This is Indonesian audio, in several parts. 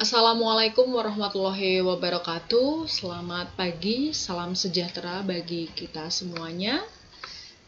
Assalamualaikum warahmatullahi wabarakatuh. Selamat pagi, salam sejahtera bagi kita semuanya.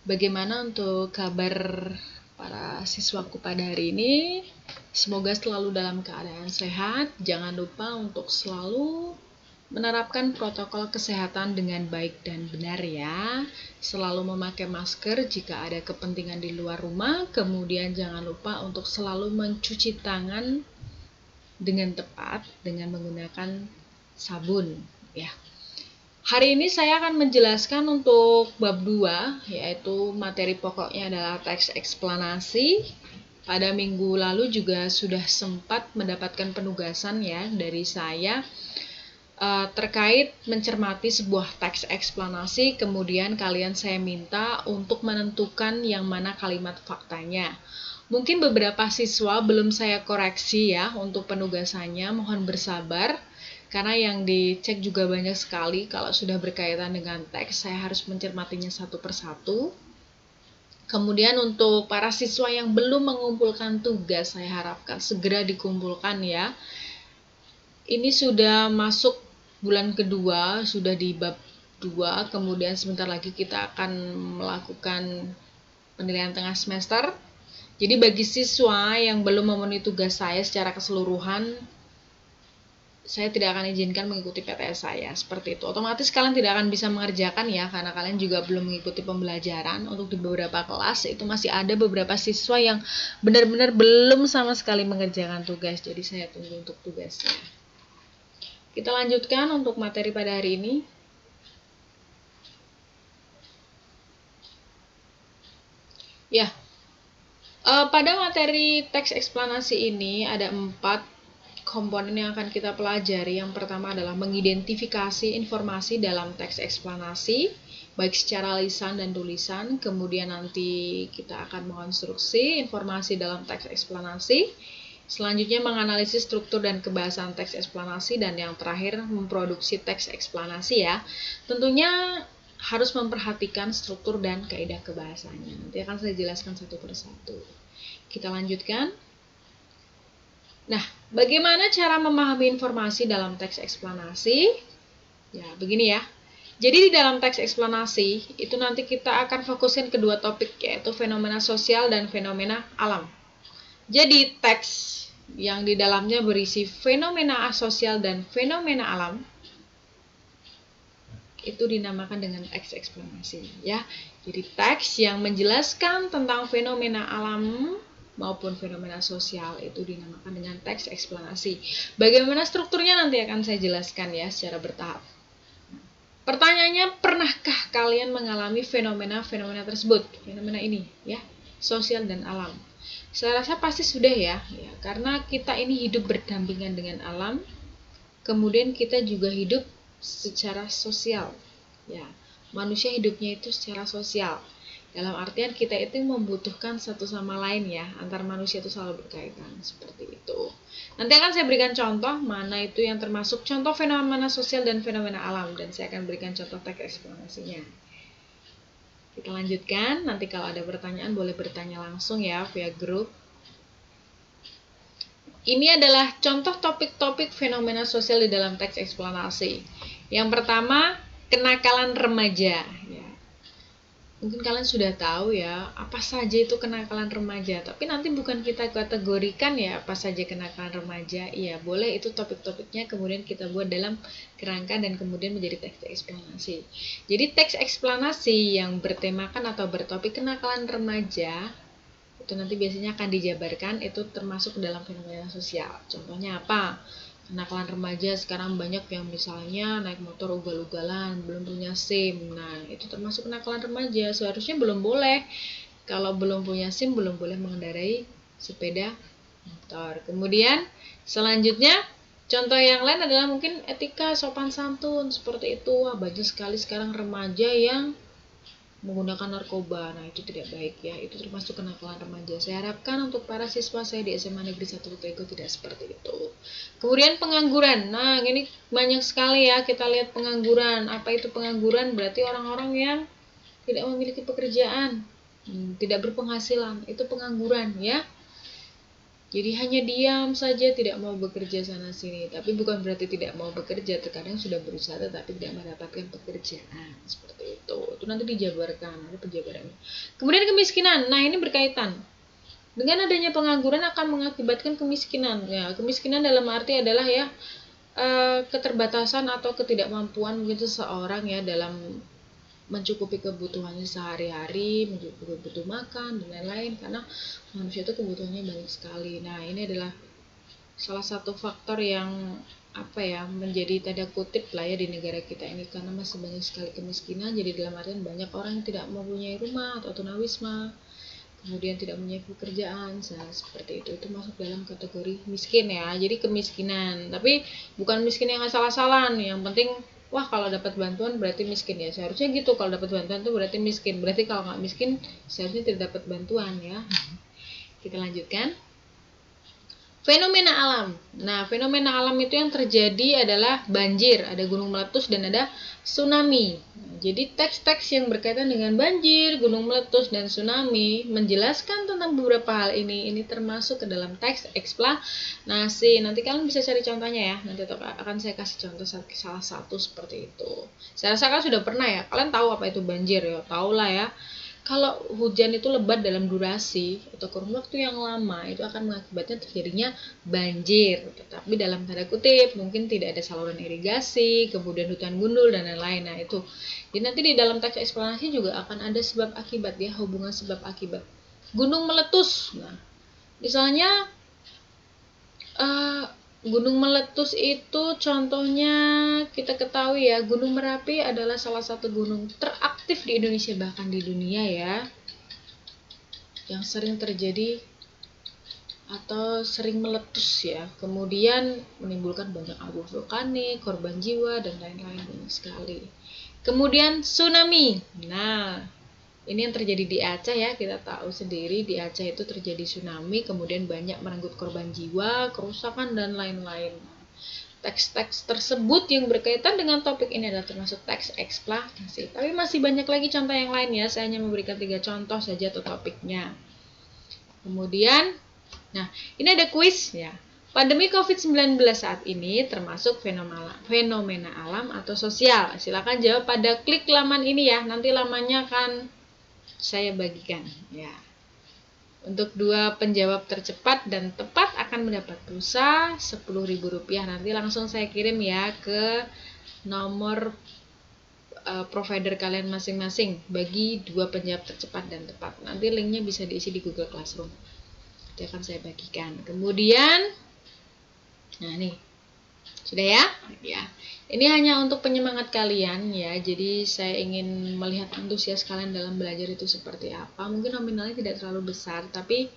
Bagaimana untuk kabar para siswaku pada hari ini? Semoga selalu dalam keadaan sehat. Jangan lupa untuk selalu menerapkan protokol kesehatan dengan baik dan benar ya. Selalu memakai masker jika ada kepentingan di luar rumah. Kemudian jangan lupa untuk selalu mencuci tangan dengan tepat dengan menggunakan sabun ya. Hari ini saya akan menjelaskan untuk bab 2, yaitu materi pokoknya adalah teks eksplanasi. Pada minggu lalu juga sudah sempat mendapatkan penugasan ya dari saya terkait mencermati sebuah teks eksplanasi, kemudian kalian saya minta untuk menentukan yang mana kalimat faktanya. Mungkin beberapa siswa belum saya koreksi ya untuk penugasannya, mohon bersabar karena yang dicek juga banyak sekali. Kalau sudah berkaitan dengan teks, saya harus mencermatinya satu persatu. Kemudian untuk para siswa yang belum mengumpulkan tugas, saya harapkan segera dikumpulkan ya. Ini sudah masuk bulan kedua, sudah di bab 2, kemudian sebentar lagi kita akan melakukan penilaian tengah semester. Jadi bagi siswa yang belum memenuhi tugas saya secara keseluruhan, saya tidak akan izinkan mengikuti PTS saya, seperti itu. Otomatis kalian tidak akan bisa mengerjakan ya, karena kalian juga belum mengikuti pembelajaran. Untuk di beberapa kelas, itu masih ada beberapa siswa yang benar-benar belum sama sekali mengerjakan tugas. Jadi saya tunggu untuk tugasnya. Kita lanjutkan untuk materi pada hari ini. Ya, pada materi teks eksplanasi ini ada 4 komponen yang akan kita pelajari. Yang pertama adalah mengidentifikasi informasi dalam teks eksplanasi, baik secara lisan dan tulisan. Kemudian nanti kita akan mengonstruksi informasi dalam teks eksplanasi. Selanjutnya menganalisis struktur dan kebahasan teks eksplanasi, dan yang terakhir memproduksi teks eksplanasi ya. Tentunya harus memperhatikan struktur dan kaidah kebahasannya. Nanti akan saya jelaskan satu persatu. Kita lanjutkan. Nah, bagaimana cara memahami informasi dalam teks eksplanasi? Ya, begini ya. Jadi di dalam teks eksplanasi itu nanti kita akan fokusin kedua topik, yaitu fenomena sosial dan fenomena alam. Jadi teks yang di dalamnya berisi fenomena asosial dan fenomena alam itu dinamakan dengan teks eksplanasi ya. Jadi teks yang menjelaskan tentang fenomena alam maupun fenomena sosial itu dinamakan dengan teks eksplanasi. Bagaimana strukturnya nanti akan saya jelaskan ya secara bertahap. Pertanyaannya, pernahkah kalian mengalami fenomena-fenomena tersebut? Fenomena ini ya, sosial dan alam. Saya rasa pasti sudah ya, karena kita ini hidup berdampingan dengan alam. Kemudian kita juga hidup secara sosial. Ya, manusia hidupnya itu secara sosial. Dalam artian kita itu membutuhkan satu sama lain ya, antar manusia itu selalu berkaitan, seperti itu. Nanti akan saya berikan contoh mana itu yang termasuk contoh fenomena sosial dan fenomena alam, dan saya akan berikan contoh teks eksplanasinya. Kita lanjutkan, nanti kalau ada pertanyaan boleh bertanya langsung ya via grup. Ini adalah contoh topik-topik fenomena sosial di dalam teks eksplanasi. Yang pertama, kenakalan remaja. Ya. Mungkin kalian sudah tahu ya, apa saja itu kenakalan remaja. Tapi nanti bukan kita kategorikan ya apa saja kenakalan remaja. Iya, boleh itu topik-topiknya kemudian kita buat dalam kerangka dan kemudian menjadi teks eksplanasi. Jadi teks eksplanasi yang bertemakan atau bertopik kenakalan remaja itu nanti biasanya akan dijabarkan itu termasuk dalam fenomena sosial. Contohnya apa? Kenakalan remaja sekarang banyak yang misalnya naik motor ugal-ugalan, belum punya SIM. Nah, itu termasuk kenakalan remaja. Seharusnya belum boleh. Kalau belum punya SIM, belum boleh mengendarai sepeda motor. Kemudian, selanjutnya, contoh yang lain adalah mungkin etika sopan santun. Seperti itu. Wah, banyak sekali sekarang remaja yang menggunakan narkoba. Nah, itu tidak baik ya. Itu termasuk kenakalan remaja. Saya harapkan untuk para siswa saya di SMA Negeri 1 Tego tidak seperti itu. Kemudian pengangguran. Nah, ini banyak sekali ya kita lihat pengangguran. Apa itu pengangguran? Berarti orang-orang yang tidak memiliki pekerjaan, tidak berpenghasilan. Itu pengangguran ya. Jadi hanya diam saja, tidak mau bekerja sana sini. Tapi bukan berarti tidak mau bekerja, terkadang sudah berusaha tetapi tidak mendapatkan pekerjaan. Seperti itu. Itu nanti dijabarkan, ada penjabarannya. Kemudian kemiskinan. Nah, ini berkaitan. Dengan adanya pengangguran akan mengakibatkan kemiskinan. Ya, kemiskinan dalam arti adalah ya keterbatasan atau ketidakmampuan mungkin seseorang ya dalam mencukupi kebutuhannya sehari-hari, mencukupi kebutuhan makan dan lain-lain, karena manusia itu kebutuhannya banyak sekali. Nah, ini adalah salah satu faktor yang menjadi tanda kutip lah ya di negara kita ini, karena masih banyak sekali kemiskinan. Jadi dalam artian banyak orang yang tidak mempunyai rumah atau tunawisma, kemudian tidak mempunyai pekerjaan, seperti itu masuk dalam kategori miskin ya. Jadi kemiskinan, tapi bukan miskin yang asal-asalan. Yang penting wah kalau dapat bantuan berarti miskin ya, seharusnya gitu. Kalau dapat bantuan itu berarti miskin, berarti kalau nggak miskin seharusnya tidak dapat bantuan ya. Kita lanjutkan. Fenomena alam. Nah, fenomena alam itu yang terjadi adalah banjir, ada gunung meletus, dan ada tsunami. Jadi teks-teks yang berkaitan dengan banjir, gunung meletus, dan tsunami menjelaskan tentang beberapa hal ini. Ini termasuk ke dalam teks eksplanasi. Nanti kalian bisa cari contohnya ya. Nanti akan saya kasih contoh salah satu seperti itu. Saya rasa kalian sudah pernah ya. Kalian tahu apa itu banjir ya? Tahu lah ya. Kalau hujan itu lebat dalam durasi atau kurun waktu yang lama, itu akan mengakibatkan terjadinya banjir. Tetapi dalam tanda kutip, mungkin tidak ada saluran irigasi, kemudian hutan gundul dan lain-lain. Nah itu. Jadi nanti di dalam teks eksplanasi juga akan ada sebab akibat ya, hubungan sebab akibat. Gunung meletus. Nah, misalnya gunung meletus itu contohnya kita ketahui ya, Gunung Merapi adalah salah satu gunung teraktif di Indonesia, bahkan di dunia ya, yang sering terjadi atau sering meletus ya, kemudian menimbulkan banyak abu vulkanik, korban jiwa dan lain-lain banyak sekali. Kemudian tsunami. Nah, ini yang terjadi di Aceh ya, kita tahu sendiri di Aceh itu terjadi tsunami, kemudian banyak merenggut korban jiwa, kerusakan dan lain-lain. Teks-teks tersebut yang berkaitan dengan topik ini adalah termasuk teks eksplanasi. Tapi masih banyak lagi contoh yang lain ya, saya hanya memberikan 3 contoh saja atau topiknya. Kemudian, nah ini ada kuis ya. Pandemi COVID-19 saat ini termasuk fenomena alam atau sosial. Silakan jawab pada klik laman ini ya, nanti lamannya akan saya bagikan ya. Untuk 2 penjawab tercepat dan tepat akan mendapat pulsa Rp10.000. Nanti langsung saya kirim ya ke nomor provider kalian masing-masing bagi 2 penjawab tercepat dan tepat. Nanti linknya bisa diisi di Google Classroom. Itu akan saya bagikan. Kemudian, nah nih, sudah ya? Ya. Ini hanya untuk penyemangat kalian ya, jadi saya ingin melihat antusias kalian dalam belajar itu seperti apa. Mungkin nominalnya tidak terlalu besar, tapi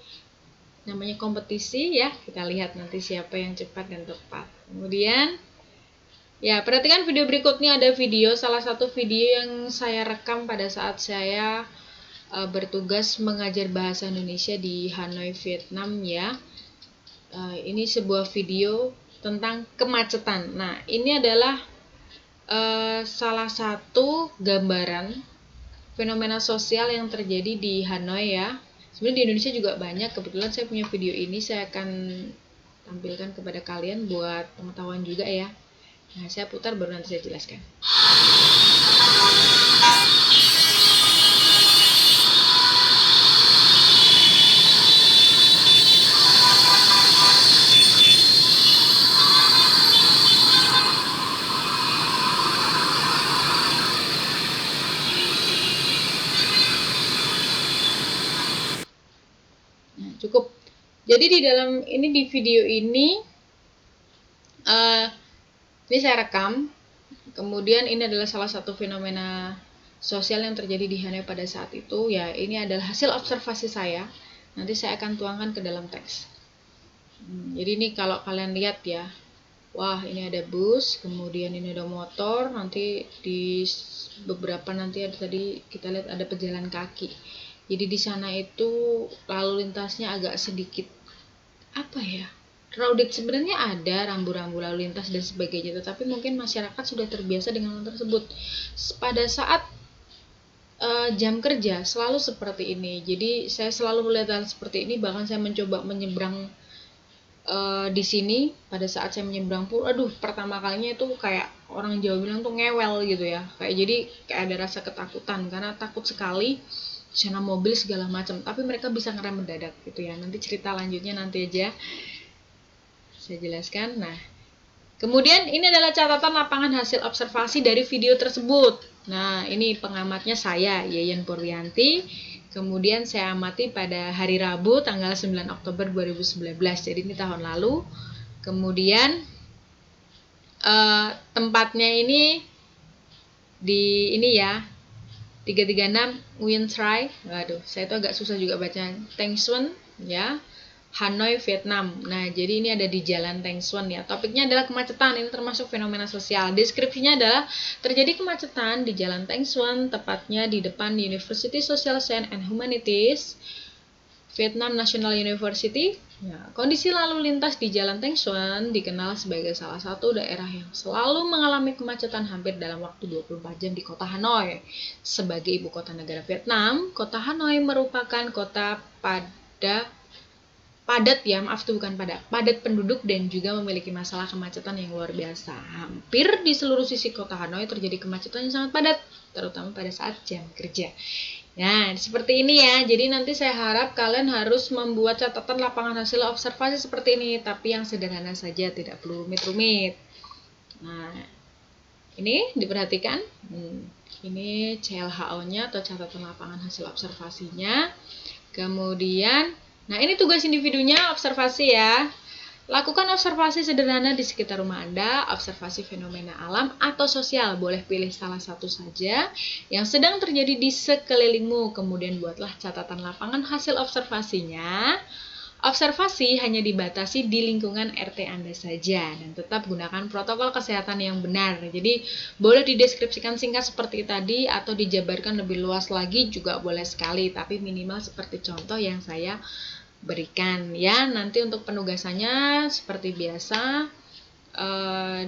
namanya kompetisi ya, kita lihat nanti siapa yang cepat dan tepat. Kemudian, ya perhatikan video berikutnya, ada video, salah satu video yang saya rekam pada saat saya bertugas mengajar bahasa Indonesia di Hanoi, Vietnam ya. Ini sebuah video tentang kemacetan. Nah, ini adalah salah satu gambaran fenomena sosial yang terjadi di Hanoi ya. Sebenarnya di Indonesia juga banyak. Kebetulan saya punya video ini, saya akan tampilkan kepada kalian buat pengetahuan juga ya. Nah, saya putar baru nanti saya jelaskan. Cukup. Jadi di dalam ini, di video ini saya rekam. Kemudian ini adalah salah satu fenomena sosial yang terjadi di Hanoi pada saat itu ya. Ini adalah hasil observasi saya. Nanti saya akan tuangkan ke dalam teks. Jadi ini kalau kalian lihat ya, wah ini ada bus, kemudian ini ada motor, nanti di beberapa nanti ada, tadi kita lihat ada pejalan kaki. Jadi di sana itu lalu lintasnya agak sedikit crowded. Sebenarnya ada rambu-rambu lalu lintas dan sebagainya, tetapi mungkin masyarakat sudah terbiasa dengan hal tersebut. Pada saat jam kerja selalu seperti ini. Jadi saya selalu melihat hal seperti ini, bahkan saya mencoba menyeberang di sini pada saat saya menyeberang pun, aduh pertama kalinya itu kayak orang Jawa bilang tuh ngewel gitu ya, kayak jadi kayak ada rasa ketakutan karena takut sekali sana mobil segala macam, tapi mereka bisa ngerem mendadak gitu ya. Nanti cerita lanjutnya nanti aja saya jelaskan. Nah, kemudian ini adalah catatan lapangan hasil observasi dari video tersebut. Nah, ini pengamatnya saya, Yeyen Purwianti. Kemudian saya amati pada hari Rabu tanggal 9 Oktober 2019. Jadi ini tahun lalu. Kemudian tempatnya ini di ini ya, 336 Nguyen Trai. Waduh, saya itu agak susah juga baca. Thanh Xuân ya. Hanoi, Vietnam. Nah, jadi ini ada di Jalan Thanh Xuân ya. Topiknya adalah kemacetan. Ini termasuk fenomena sosial. Deskripsinya adalah terjadi kemacetan di Jalan Thanh Xuân, tepatnya di depan University Social Science and Humanities, Vietnam National University. Ya, kondisi lalu lintas di Jalan Thanh Xuân dikenal sebagai salah satu daerah yang selalu mengalami kemacetan hampir dalam waktu 24 jam di kota Hanoi. Sebagai ibu kota negara Vietnam, kota Hanoi merupakan kota padat penduduk dan juga memiliki masalah kemacetan yang luar biasa. Hampir di seluruh sisi kota Hanoi terjadi kemacetan yang sangat padat, terutama pada saat jam kerja. Nah, seperti ini ya. Jadi nanti saya harap kalian harus membuat catatan lapangan hasil observasi seperti ini, tapi yang sederhana saja, tidak perlu rumit-rumit. Nah, ini diperhatikan. Ini CLHO-nya atau catatan lapangan hasil observasinya. Kemudian, nah ini tugas individunya, observasi ya. Lakukan observasi sederhana di sekitar rumah Anda, observasi fenomena alam atau sosial. Boleh pilih salah satu saja yang sedang terjadi di sekelilingmu. Kemudian buatlah catatan lapangan hasil observasinya. Observasi hanya dibatasi di lingkungan RT Anda saja dan tetap gunakan protokol kesehatan yang benar. Jadi boleh dideskripsikan singkat seperti tadi atau dijabarkan lebih luas lagi juga boleh sekali, tapi minimal seperti contoh yang saya berikan ya. Nanti untuk penugasannya seperti biasa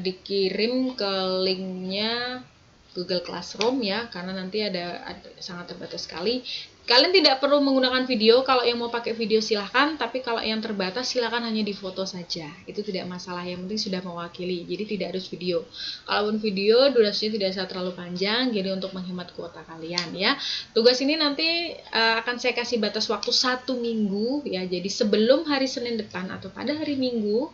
dikirim ke linknya Google Classroom ya, karena nanti ada sangat terbatas sekali. Kalian tidak perlu menggunakan video. Kalau yang mau pakai video silahkan, tapi kalau yang terbatas silahkan hanya di foto saja, itu tidak masalah, yang penting sudah mewakili, jadi tidak harus video. Kalaupun video durasinya tidak usah terlalu panjang, jadi untuk menghemat kuota kalian ya. Tugas ini nanti akan saya kasih batas waktu 1 minggu ya, jadi sebelum hari Senin depan atau pada hari Minggu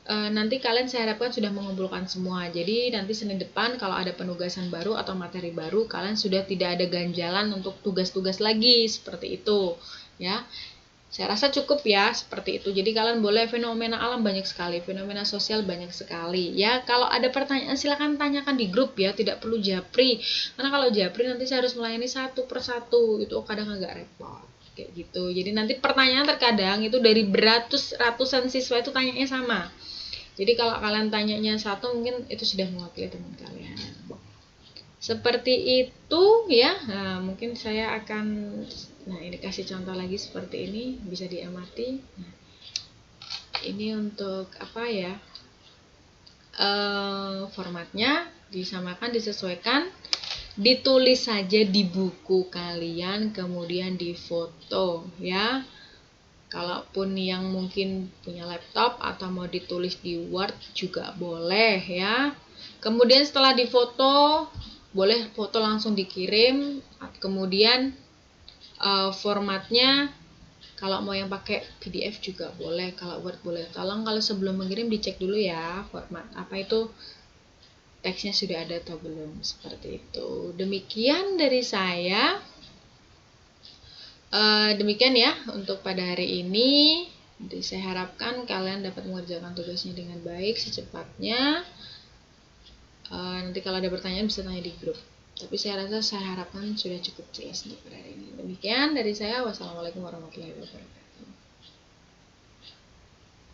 nanti kalian saya harapkan sudah mengumpulkan semua. Jadi nanti Senin depan kalau ada penugasan baru atau materi baru, kalian sudah tidak ada ganjalan untuk tugas-tugas lagi seperti itu ya. Saya rasa cukup ya seperti itu. Jadi kalian boleh, fenomena alam banyak sekali, fenomena sosial banyak sekali ya. Kalau ada pertanyaan silahkan tanyakan di grup ya, tidak perlu japri. Karena kalau japri nanti saya harus melayani satu persatu, itu kadang agak repot kayak gitu. Jadi nanti pertanyaan terkadang itu dari ratusan siswa itu tanyanya sama. Jadi kalau kalian tanyanya satu, mungkin itu sudah mewakili teman kalian. Seperti itu ya. Nah, mungkin saya akan, nah ini kasih contoh lagi seperti ini, bisa diamati. Nah, ini untuk apa ya? Formatnya disamakan, disesuaikan, ditulis saja di buku kalian, kemudian difoto ya. Kalaupun yang mungkin punya laptop atau mau ditulis di Word juga boleh ya. Kemudian setelah difoto, boleh foto langsung dikirim. Kemudian formatnya kalau mau yang pakai PDF juga boleh, kalau Word boleh. Tolong kalau sebelum mengirim dicek dulu ya format apa itu, teksnya sudah ada atau belum, seperti itu. Demikian dari saya. Demikian ya untuk pada hari ini. Jadi saya harapkan kalian dapat mengerjakan tugasnya dengan baik secepatnya. Nanti kalau ada pertanyaan bisa tanya di grup. Tapi saya rasa saya harapkan sudah cukup jelas untuk pada hari ini. Demikian dari saya. Wassalamualaikum warahmatullahi wabarakatuh.